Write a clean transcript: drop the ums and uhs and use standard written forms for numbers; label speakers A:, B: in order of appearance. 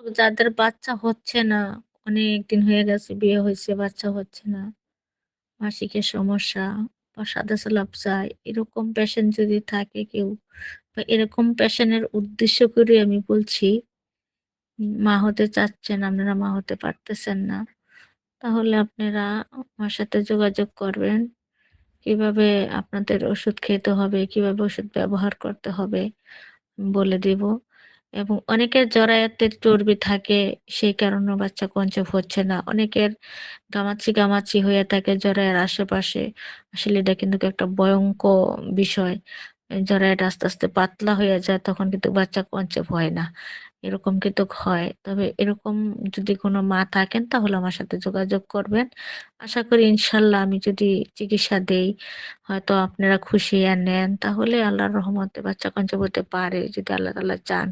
A: যাদের বাচ্চা হচ্ছে না, অনেকদিন হয়ে গেছে বিয়ে হইছে, বাচ্চা হচ্ছে না, মাসিকের সমস্যা বা সাদা সালাপ যায়, এরকম পেশেন্ট যদি থাকে কেউ বা এরকম পেশেন্টের উদ্দেশ্য করে আমি বলছি, মা হতে চাচ্ছেন, আপনারা মা হতে পারতেছেন না। তাহলে আপনারা আমার সাথে যোগাযোগ করবেন। কিভাবে আপনাদের ওষুধ খেতে হবে, কিভাবে ওষুধ ব্যবহার করতে হবে বলে দিব। এবং অনেকের জরায়ুতে চর্বি থাকে, সেই কারণেও বাচ্চা কনসিভ হচ্ছে না। অনেকের গামাচি হয়ে থাকে জরায়ুর আশেপাশে। আসলে এটা কিন্তু একটা ভয়ংকর বিষয়। জরায়ুটা আস্তে, আস্তে পাতলা হয়ে যায়, তখন কিন্তু বাচ্চা কনসিভ হয় না। এরকম কিন্তু হয়। তবে এরকম যদি কোনো মা থাকেন তাহলে আমার সাথে যোগাযোগ করবেন। আশা করি ইনশাআল্লাহ আমি যদি চিকিৎসা দেই, হয়তো আপনারা খুশি নেন। তাহলে আল্লাহর রহমতে বাচ্চা কনসিভ হতে পারে যদি আল্লাহ তাআলা চান।